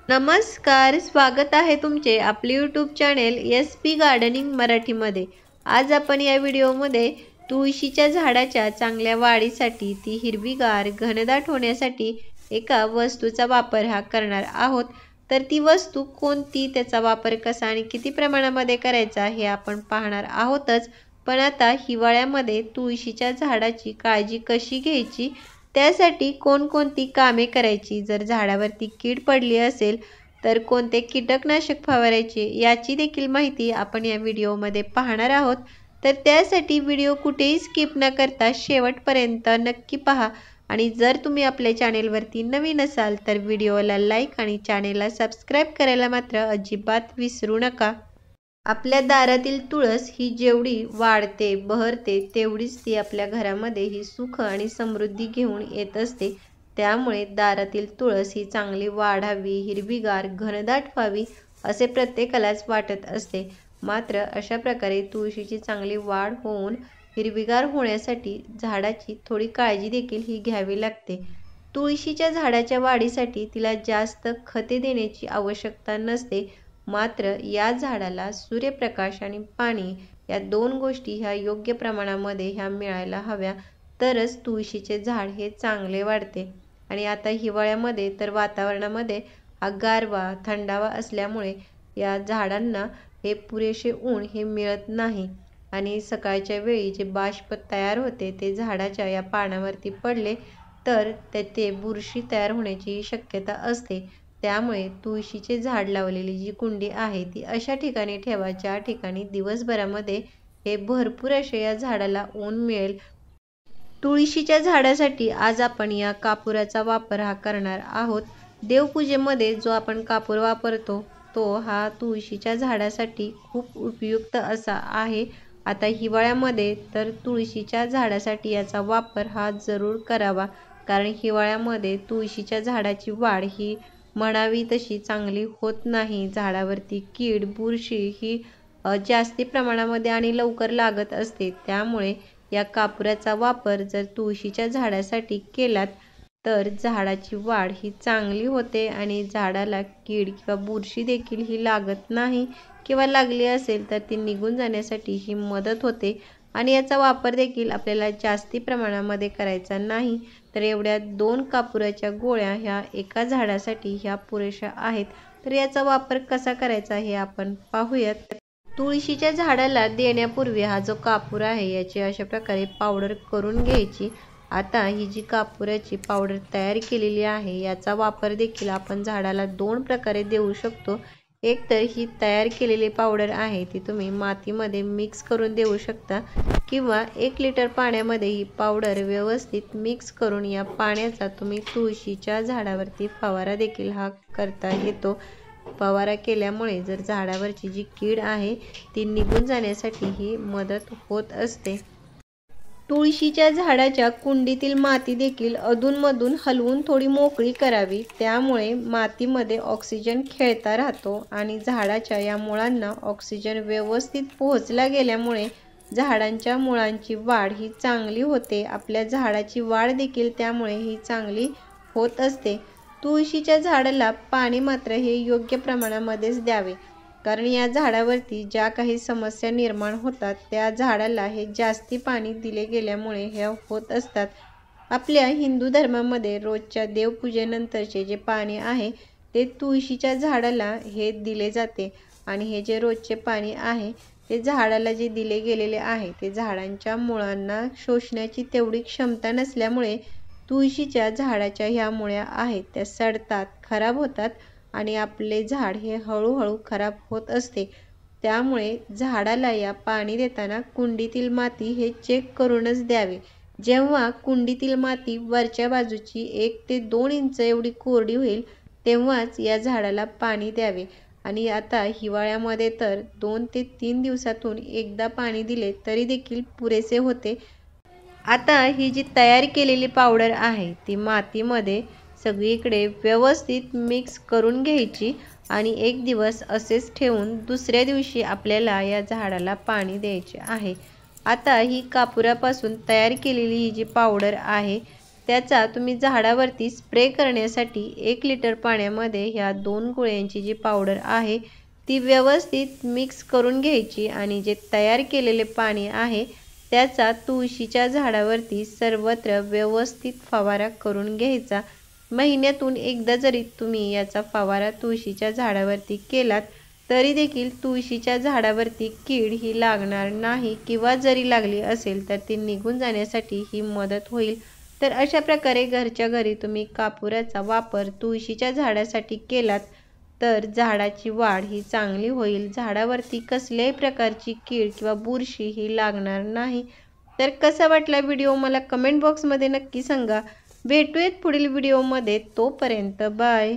नमस्कार, स्वागत आहे तुमचे आपले यूट्यूब चॅनेल SP गार्डनिंग मराठीमध्ये। आज आपण या व्हिडिओमध्ये तुळशीच्या झाडाच्या चांगल्या वाढीसाठी ती हिरवीगार घनदाट होण्यासाठी एका वस्तूचा वापर करणार आहोत। तर ती वस्तू कोणती, त्याचा वापर कसा आणि किती प्रमाणामध्ये करायचा हे आपण पाहणार आहोतच। पण आता हिवाळ्यामध्ये तुळशीच्या झाडाची काळजी कशी घ्यायची, त्यासाठी कोणकोणती कामे करायची, जर झाडावरती कीड पडली असेल तर कोणते कीटकनाशक फवारायचे याची देखील माहिती आपण या व्हिडिओमध्ये पाहणार आहोत। तर त्यासाठी व्हिडिओ कुठेही स्किप न करता शेवटपर्यंत नक्की पहा। आणि जर तुम्ही आपल्या चॅनेलवरती नवीन असाल तर व्हिडिओला लाईक आणि चॅनेलला सबस्क्राईब करायला मात्र अजिबात विसरू नका। आपल्या दारातील तुळस ही जेवढी वाढते बहरते तेवढीच ती आपल्या घरामध्ये ही सुख आणि समृद्धी घेऊन येत असते। त्यामुळे दारातील तुळस ही चांगली वाढावी, हिरवीगार घनदाट व्हावी असे प्रत्येकालाच वाटत असते। मात्र अशा प्रकारे तुळशीची चांगली वाढ होऊन हिरवीगार होण्यासाठी झाडाची थोडी काळजी देखील ही घ्यावी लागते। तुळशीच्या झाडाच्या वाढीसाठी तिला जास्त खते देण्याची आवश्यकता नसते। मात्र या झाडाला सूर्यप्रकाश आणि पाणी या दोन गोष्टी ह्या योग्य प्रमाणामध्ये मिळायला हव्या, तरच तुळशीचे झाड हे चांगले वाढते। आणि आता हिवाळ्यामध्ये तर वातावरणामध्ये गारवा थंडावा असल्यामुळे या झाडांना हे पुरेसे ऊन हे मिळत नाही आणि सकाळच्या वेळी जे बाष्प तयार होते ते झाडाच्या या पानावरती पडले तर ते बुरशी तयार होण्याची शक्यता असते। त्यामुळे तुळशीचे झाड लावलेली जी कुंडी आहे ती अशा ठिकाणी ठेवा ज्या ठिकाणी दिवसभरामध्ये हे भरपूर असे या झाडाला ऊन मिळेल। तुळशीच्या झाडासाठी आज आपण या कापुराचा वापर करणार आहोत। देवपूजेमध्ये जो आपण कापूर वापरतो तो हा तुळशीच्या झाडासाठी खूप उपयुक्त असा आहे। आता हिवाळ्यामध्ये तर तुळशीच्या झाडासाठी याचा वापर जरूर करावा, कारण हिवाळ्यामध्ये तुळशीच्या झाडाची वाढ ही म्हणावी तशी चांगली होत नाही। झाडावरती कीड बुरशी ही जास्ती प्रमाणामध्ये आणि लवकर लागत असते। त्यामुळे या कापुराचा वापर जर तुळशीच्या झाडासाठी केलात तर झाडाची वाढ ही चांगली होते आणि झाडाला कीड किंवा बुरशी देखील ही लागत नाही, किंवा लागली असेल तर ती निघून जाण्यासाठी ही मदत होते। आणि याचा वापर देखील आपल्याला जास्ती प्रमाणामध्ये करायचा नाही। तर एवढ्या 2 कापुराच्या गोळ्या ह्या एका झाडासाठी ह्या पुरेशा आहेत। तर याचा वापर कसा करायचा हे आपण पाहूयात। तुळशीच्या झाडाला देण्यापूर्वी हा जो कापूर आहे याची अशा प्रकारे पावडर करून घ्यायची। आता ही जी कापुराची पावडर तयार केलेली आहे याचा वापर देखील आपण झाडाला 2 प्रकारे देऊ शकतो। एक तर ही तयार केलेली पावडर आहे ती तुम्ही मातीमध्ये मिक्स करून देऊ शकता, किंवा 1 लिटर पाण्यामध्ये ही पावडर व्यवस्थित मिक्स करून या पाण्याचा तुम्ही तुळशीच्या झाडावरती फवारा देखील करता येतो। फवारा केल्यामुळे जर झाडावरची जी कीड आहे ती निघून जाण्यासाठी ही मदत होत असते। तुळशीच्या झाडाच्या कुंडीतील माती देखील अधूनमधून हलवून थोडी मोकळी करावी, त्यामुळे मातीमध्ये ऑक्सिजन खेळता राहतो आणि झाडाच्या या मुळांना ऑक्सिजन व्यवस्थित पोहोचला गेल्यामुळे झाडांच्या मुळांची वाढ ही चांगली होते। आपल्या झाडाची वाढ देखील त्यामुळे ही चांगली होत असते। तुळशीच्या झाडाला पाणी मात्र हे योग्य प्रमाणामध्येच द्यावे, कारण या झाडावरती ज्या काही समस्या निर्माण होतात त्या झाडाला हे जास्ती पाणी दिले गेल्यामुळे हे होत असतात। आपल्या हिंदू धर्मामध्ये रोजच्या देवपूजेनंतरचे जे पाणी आहे ते तुळशीच्या झाडाला हे दिले जाते, आणि हे जे रोजचे पाणी आहे ते झाडाला जे दिले गेलेले आहे ते झाडांच्या मुळांना शोषण्याची तेवढी क्षमता नसल्यामुळे तुळशीच्या झाडाच्या ह्या मुळ्या आहेत त्या सडतात, खराब होतात आणि आपले झाड हे हळूहळू खराब होत असते। त्यामुळे झाडाला या पाणी देताना कुंडीतील माती हे चेक करूनच द्यावे। जेव्हा कुंडीतील माती वरच्या बाजूची 1 ते 2 इंच एवढी कोरडी होईल तेव्हाच या झाडाला पाणी द्यावे। आणि आता हिवाळ्यामध्ये तर 2 ते 3 दिवसातून एकदा पाणी दिले तरी देखील पुरेसे होते। आता ही जी तयार केलेली पावडर आहे ती मातीमध्ये सगळीकडे व्यवस्थित मिक्स करून घ्यायची आणि 1 दिवस असेच ठेवून दुसऱ्या दिवशी आपल्याला या झाडाला पाणी द्यायचे आहे। आता ही कापुरापासून तयार केलेली ही जी पावडर आहे त्याचा तुम्ही झाडावरती स्प्रे करण्यासाठी 1 लिटर पाण्यामध्ये ह्या 2 गुळ्यांची जी पावडर आहे ती व्यवस्थित मिक्स करून घ्यायची आणि जे तयार केलेले पाणी आहे त्याचा तुळशीच्या झाडावरती सर्वत्र व्यवस्थित फवारा करून घ्यायचा। महिन्यातून एकदा जरी तुम्ही याचा फवारा तुळशीच्या झाडावरती केलात तरी देखील तुळशीच्या झाडावरती कीड ही लागणार नाही किंवा जरी लागली असेल तर ती निघून जाण्यासाठी ही मदत होईल। तर अशा प्रकारे घरच्या घरी तुम्ही कापुराचा वापर तुळशीच्या झाडासाठी केलात तर झाडाची वाढ ही चांगली होईल। झाडावरती कसल्याही प्रकारची कीड किंवा बुरशी ही लागणार नाही। तर कसा वाटला व्हिडिओ मला कमेंट बॉक्समध्ये नक्की सांगा। भेटूयात पुढील व्हिडिओमध्ये, तोपर्यंत बाय।